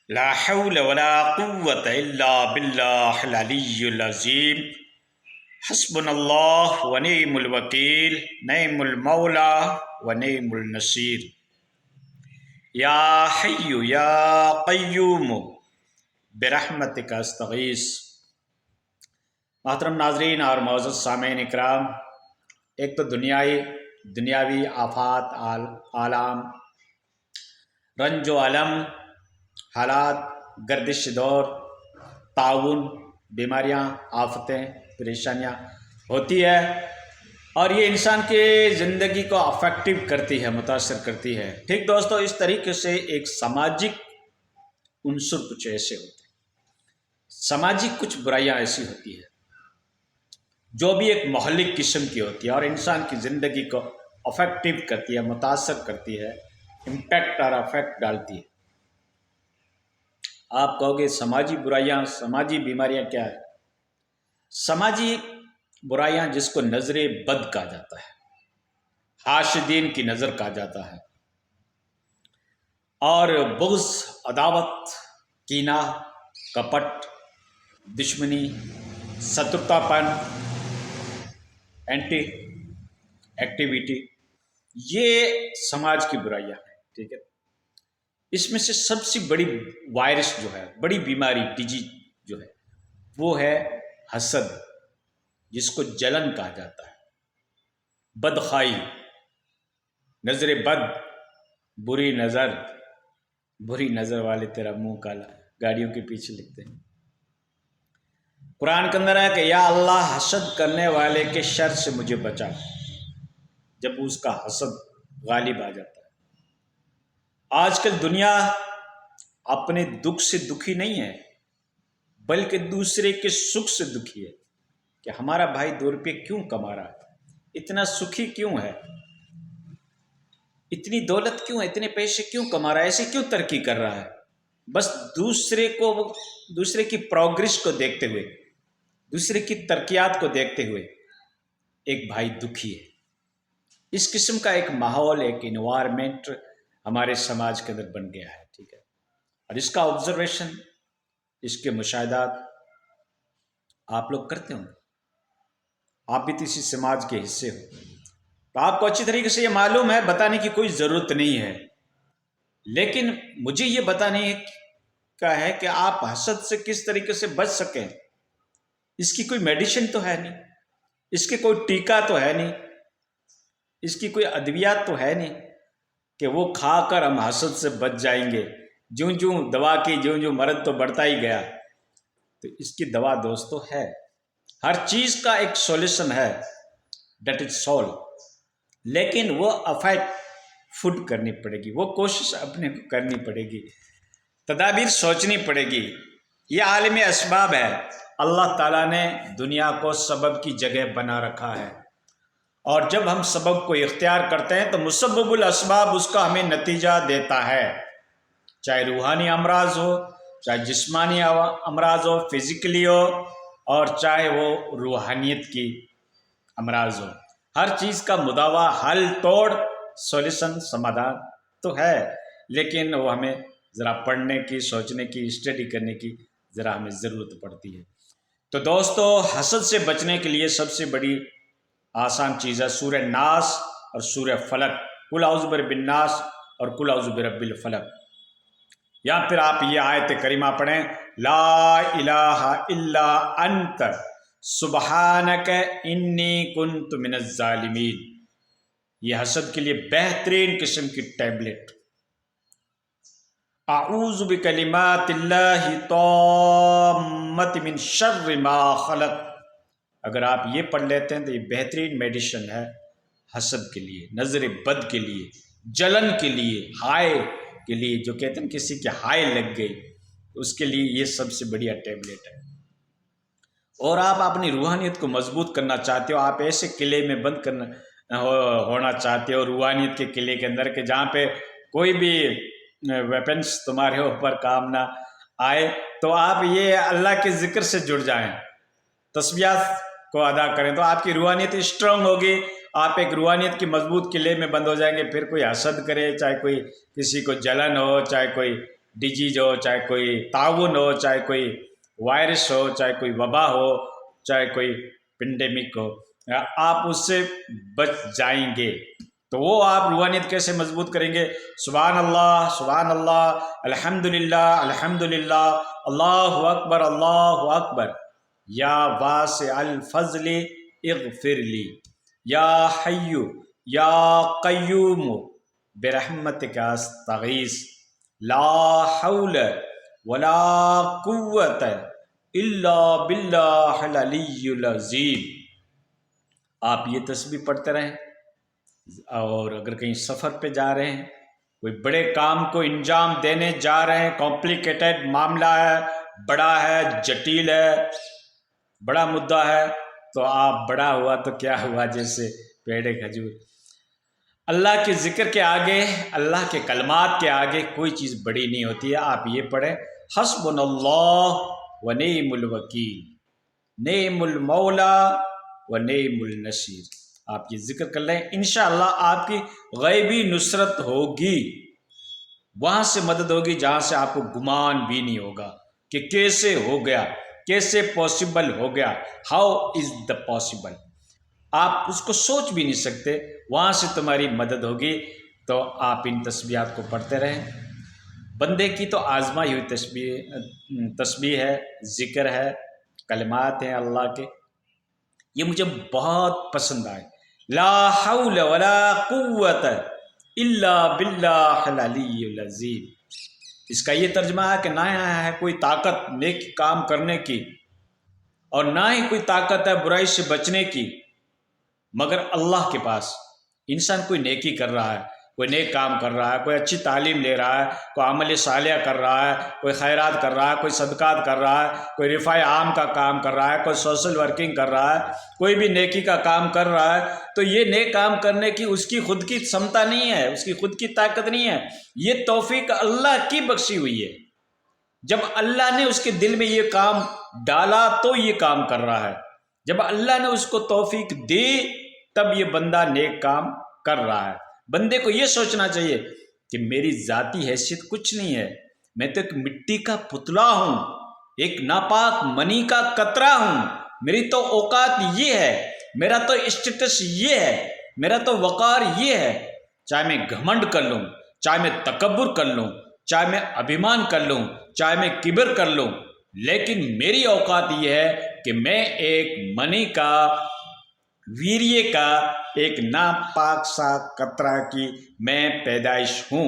لا حول ولا قوة الا باللہ العلی العظیم حسبنا اللہ ونعم الوکیل نعم المولا ونعم النصیر یا حی یا قیوم برحمتک استغیث۔ محترم ناظرین اور معزز سامعین اکرام، ایک تو دنیاوی آفات، آلام، رنج و علم، حالات، گردش دور، تعاون، بیماریاں، آفتیں، پریشانیاں ہوتی ہے، اور یہ انسان کی زندگی کو افیکٹو کرتی ہے، متاثر کرتی ہے۔ ٹھیک دوستو، اس طریقے سے ایک سماجک عنصر کچھ ایسے ہوتے ہیں، سماجی کچھ برائیاں ایسی ہوتی ہے جو بھی ایک مہلک قسم کی ہوتی ہے اور انسان کی زندگی کو افیکٹو کرتی ہے، متاثر کرتی ہے، امپیکٹ اور افیکٹ ڈالتی ہے۔ آپ کہو گے سماجی برائیاں، سماجی بیماریاں کیا ہے؟ سماجی برائیاں جس کو نظر بد کہا جاتا ہے، حاسدین کی نظر کہا جاتا ہے، اور بغض، عداوت، کینہ، کپٹ، دشمنی، شترتا پن، اینٹی ایکٹیویٹی، یہ سماج کی برائیاں ہیں۔ ٹھیک ہے، اس میں سے سب سے بڑی وائرس جو ہے، بڑی بیماری، ڈیزیز جو ہے، وہ ہے حسد، جس کو جلن کہا جاتا ہے، بدخائی، نظر بد، بری نظر والے تیرا منہ کالا، گاڑیوں کے پیچھے لکھتے ہیں۔ قرآن کے اندر ہے کہ یا اللہ، حسد کرنے والے کے شر سے مجھے بچا، جب اس کا حسد غالب آ جاتا ہے۔ آج کل دنیا اپنے دکھ سے دکھی نہیں ہے، بلکہ دوسرے کے سکھ سے دکھی ہے، کہ ہمارا بھائی 2 روپے کیوں کما رہا ہے، اتنا سکھی کیوں ہے، اتنی دولت کیوں ہے، اتنے پیسے کیوں کما رہا ہے، ایسے کیوں ترقی کر رہا ہے۔ بس دوسرے کی پروگرس کو دیکھتے ہوئے، دوسرے کی ترقیات کو دیکھتے ہوئے ایک بھائی دکھی ہے۔ اس قسم کا ایک ماحول، ایک انوائرمنٹ ہمارے سماج کے اندر بن گیا ہے۔ ٹھیک ہے، اور اس کا آبزرویشن، اس کے مشاہدات آپ لوگ کرتے ہوں، آپ بھی تو اسی سماج کے حصے ہو، تو آپ کو اچھی طریقے سے یہ معلوم ہے، بتانے کی کوئی ضرورت نہیں ہے، لیکن مجھے یہ بتانے کا ہے کہ آپ حسد سے کس طریقے سے بچ سکیں۔ اس کی کوئی میڈیسن تو ہے نہیں، اس کے کوئی ٹیکہ تو ہے نہیں، اس کی کوئی ادویات تو ہے نہیں کہ وہ کھا کر ہم حسد سے بچ جائیں گے۔ جوں دوا کی جوں مرض تو بڑھتا ہی گیا۔ تو اس کی دوا دوستو ہے، ہر چیز کا ایک سولوشن ہے، دیٹ از سول، لیکن وہ افیکٹ فوڈ کرنی پڑے گی، وہ کوشش اپنے کو کرنی پڑے گی، تدابیر سوچنی پڑے گی۔ یہ عالم اسباب ہے، اللہ تعالیٰ نے دنیا کو سبب کی جگہ بنا رکھا ہے، اور جب ہم سبب کو اختیار کرتے ہیں تو مسبب الاسباب اس کا ہمیں نتیجہ دیتا ہے، چاہے روحانی امراض ہو، چاہے جسمانی امراض ہو، فزیکلی ہو، اور چاہے وہ روحانیت کی امراض ہو۔ ہر چیز کا مداوا، حل توڑ، سولوشن، سمادھان تو ہے، لیکن وہ ہمیں ذرا پڑھنے کی، سوچنے کی، اسٹڈی کرنے کی ذرا ہمیں ضرورت پڑتی ہے۔ تو دوستو، حسد سے بچنے کے لیے سب سے بڑی آسان چیز ہے سورہ ناس اور سورہ فلق، قل اعوذ برب الناس اور قل اعوذ برب الفلق۔ یا پھر آپ یہ آیت کریمہ پڑھیں، لا الہ الا انت سبحانک انی کنت من الظالمین۔ یہ حسد کے لیے بہترین قسم کی ٹیبلٹ، اعوذ بکلمات اللہ التامۃ من شر ما خلق، اگر آپ یہ پڑھ لیتے ہیں تو یہ بہترین میڈیسن ہے حسد کے لیے، نظر بد کے لیے، جلن کے لیے، ہائے کے لیے، جو کہتے ہیں کسی کے ہائے لگ گئی، اس کے لیے یہ سب سے بڑھیا ٹیبلٹ ہے۔ اور آپ اپنی روحانیت کو مضبوط کرنا چاہتے ہو، آپ ایسے قلعے میں بند ہونا چاہتے ہو، روحانیت کے قلعے کے اندر، کہ جہاں پہ کوئی بھی ویپنس تمہارے اوپر کام نہ آئے، تو آپ یہ اللہ کے ذکر سے جڑ جائیں، تسبیحات کو ادا کریں، تو آپ کی روحانیت اسٹرانگ ہوگی، آپ ایک روحانیت کی مضبوط قلعے میں بند ہو جائیں گے۔ پھر کوئی حسد کرے، چاہے کوئی کسی کو جلن ہو، چاہے کوئی डिजीज हो, चाहे कोई ताउन हो, चाहे कोई वायरस हो, चाहे कोई वबा हो, चाहे कोई पेंडेमिक हो, आप उससे बच जाएंगे। तो वो आप रूहानियत कैसे मजबूत करेंगे? सुभान अल्लाह, अल्हम्दुलिल्लाह अल्हम्दुलिल्लाह, अल्लाहु अकबर, या वासे अल फजली इगफिरली, या हय्यु या कय्यूम बिरहमतिका अस्तगीस, ला हौल वला कुव्वत इल्ला बिल्लाहिल अलिय्युल अज़ीम। आप ये तस्बीह पढ़ते रहें, और अगर कहीं सफ़र पे जा रहे हैं, कोई बड़े काम को इंजाम देने जा रहे हैं, कॉम्प्लिकेटेड मामला है, बड़ा है, जटिल है, बड़ा मुद्दा है, तो आप बड़ा हुआ तो क्या हुआ जैसे पेड़ खजूर, अल्लाह के ज़िक्र के आगे, अल्लाह के कलमात के आगे कोई चीज़ बड़ी नहीं होती है। आप ये पढ़ें, हस्बुनल्लाह व निअमुल वकील, नेमुल मौला व नेमुल नसीर। आप ये जिक्र कर लें, इंशाअल्लाह आपकी गैबी नुसरत होगी, वहाँ से मदद होगी जहाँ से आपको गुमान भी नहीं होगा कि कैसे हो गया, कैसे पॉसिबल हो गया, हाउ इज़ द पॉसिबल, आप उसको सोच भी नहीं सकते, वहाँ से तुम्हारी मदद होगी। तो आप इन तस्बीहात को पढ़ते रहें। बंदे की तो आजमाई हुई तस्बीह है, ज़िक्र है, कलमात हैं अल्लाह के, ये मुझे बहुत पसंद आए। ला हौल वला कुव्वत इल्ला बिल्लाहिल अलिय्युल अज़ीम। इसका ये तर्जमा है कि ना है कोई ताकत नेक काम करने की, और ना ही कोई ताकत है बुराई से बचने की, मगर अल्लाह के पास। इंसान कोई नेकी कर रहा है, कोई नेक काम कर रहा है, कोई अच्छी तालीम ले रहा है, कोई अमल सालिया कर रहा है, कोई खैरात कर रहा है, कोई सदकात कर रहा है, कोई रिफ़ाए आम का काम कर रहा है, कोई सोशल वर्किंग कर रहा है, कोई भी नेकी का काम कर रहा है, तो ये नेक काम करने की उसकी खुद की क्षमता नहीं है, उसकी खुद की ताकत नहीं है, ये तौफीक अल्लाह की बख्शी हुई है। जब अल्लाह ने उसके दिल में ये काम डाला तो ये काम कर रहा है, जब अल्लाह ने उसको तौफीक दी तब ये बंदा नेक काम कर रहा है। बंदे को ये सोचना चाहिए कि मेरी ज़ाती हैसियत कुछ नहीं है, मैं तो एक मिट्टी का पुतला हूँ, एक नापाक मनी का कतरा हूँ, मेरी तो औकात ये है, मेरा तो स्टेटस ये है, मेरा तो वक़ार ये है। चाहे मैं घमंड कर लूँ, चाहे मैं तकब्बुर कर लूँ, चाहे मैं अभिमान कर लूँ, चाहे मैं किब्र कर लूँ, लेकिन मेरी औकात ये है कि मैं एक मनी का, वीर्य का, एक नापाक सा कतरा की मैं पैदाइश हूं।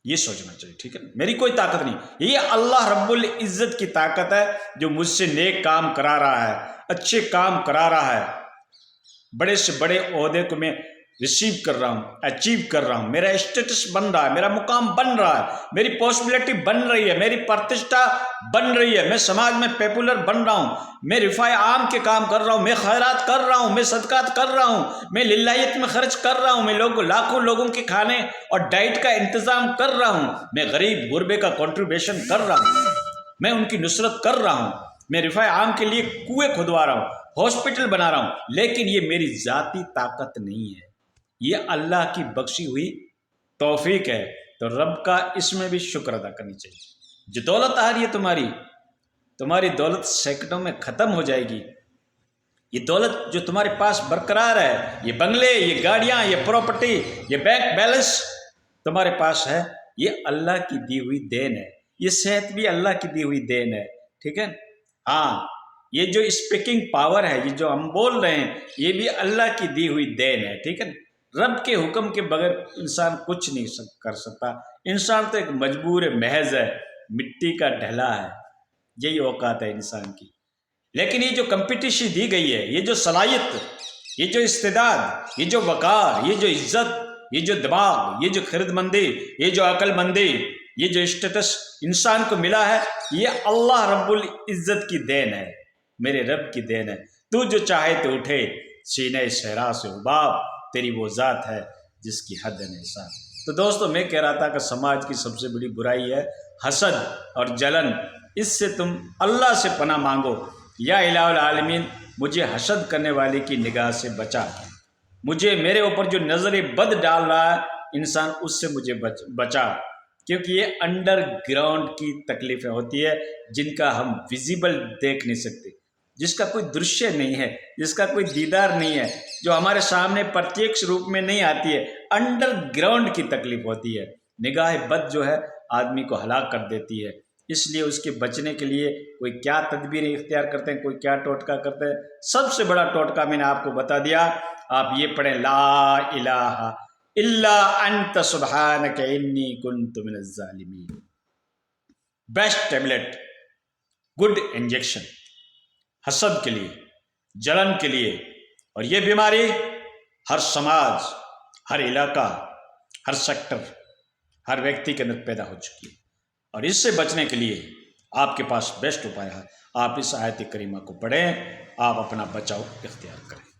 ये सोचना चाहिए, ठीक है। मेरी कोई ताकत नहीं, ये अल्लाह रब्बुल इज़्ज़त की ताकत है जो मुझसे नेक काम करा रहा है, अच्छे काम करा रहा है, बड़े से बड़े ओहदे को मैं रिसीव कर रहा हूँ, अचीव कर रहा हूँ, मेरा स्टेटस बन रहा है, मेरा मुकाम बन रहा है, मेरी पॉसिबिलिटी बन रही है, मेरी प्रतिष्ठा बन रही है, मैं समाज में पॉपुलर बन रहा हूँ, मैं रिफ़ाए आम के काम कर रहा हूँ, मैं खैरात कर रहा हूँ, मैं सदकात कर रहा हूँ, मैं लिल्लाहियत में खर्च कर रहा हूँ, मैं लाखों लोगों के खाने और डाइट का इंतज़ाम कर रहा हूँ, मैं गरीब गुरबे का कॉन्ट्रीब्यूशन कर रहा हूँ, मैं उनकी नुसरत कर रहा हूँ, मैं रिफ़ाए आम के लिए कुएँ खुदवा रहा हूँ, हॉस्पिटल बना रहा हूँ, लेकिन ये मेरी ज़ाती ताकत नहीं है, ये अल्लाह की बख्शी हुई तौफीक है। तो रब का इसमें भी शुक्र अदा करनी चाहिए। जो दौलत आ रही है तुम्हारी दौलत सेकंडों में ख़त्म हो जाएगी। ये दौलत जो तुम्हारे पास बरकरार है, ये बंगले, ये गाड़ियाँ, ये प्रॉपर्टी, ये बैंक बैलेंस तुम्हारे पास है, ये अल्लाह की दी हुई देन है। ये सेहत भी अल्लाह की दी हुई देन है, ठीक है। हाँ, ये जो स्पीकिंग पावर है, ये जो हम बोल रहे हैं, ये भी अल्लाह की दी हुई देन है, ठीक है। रब के हुक्म के बगैर इंसान कुछ नहीं कर सकता। इंसान तो एक मजबूर महज है, मिट्टी का ढला है, यही औकात है इंसान की। लेकिन ये जो कंपटीशन दी गई है, ये जो सलाहियत, ये जो इस्तेदाद, ये जो वक़ार, ये जो इज्जत, ये जो दिमाग, ये जो खिरदमंदी, ये जो अक्लमंदी, ये जो स्टेटस इंसान को मिला है, ये अल्लाह रब्बुल इज़्ज़त की देन है, मेरे रब की देन है। तू जो चाहे तो उठे सीने सहरा से हुबाब, तेरी वो ज़ात है जिसकी हद निशान। तो दोस्तों, मैं कह रहा था कि समाज की सबसे बड़ी बुराई है हसद और जलन। इससे तुम अल्लाह से पनाह मांगो, या इलाहुल आलमीन मुझे हसद करने वाले की निगाह से बचा, मुझे मेरे ऊपर जो नज़र बद डाल रहा है इंसान, उससे मुझे बचा। کیونکہ یہ انڈر گراؤنڈ کی تکلیفیں ہوتی ہے جن کا ہم ویزیبل دیکھ نہیں سکتے، جس کا کوئی درشیہ نہیں ہے، جس کا کوئی دیدار نہیں ہے، جو ہمارے سامنے پرتیکش روپ میں نہیں آتی ہے، انڈر گراؤنڈ کی تکلیف ہوتی ہے۔ نگاہ بد جو ہے آدمی کو ہلاک کر دیتی ہے، اس لیے اس کے بچنے کے لیے کوئی کیا تدبیریں اختیار کرتے ہیں، کوئی کیا ٹوٹکا کرتے ہیں۔ سب سے بڑا ٹوٹکا میں نے آپ کو بتا دیا، آپ یہ پڑھیں لا الہ الا انت سبحانک انی کنت من الظالمین۔ بیسٹ ٹیبلٹ، گڈ انجیکشن حسد کے لیے، جلن کے لیے، اور یہ بیماری ہر سماج، ہر علاقہ، ہر سیکٹر، ہر ویکتی کے اندر پیدا ہو چکی ہے، اور اس سے بچنے کے لیے آپ کے پاس بیسٹ اپائے ہے، آپ اس آیت کریمہ کو پڑھیں، آپ اپنا بچاؤ اختیار کریں۔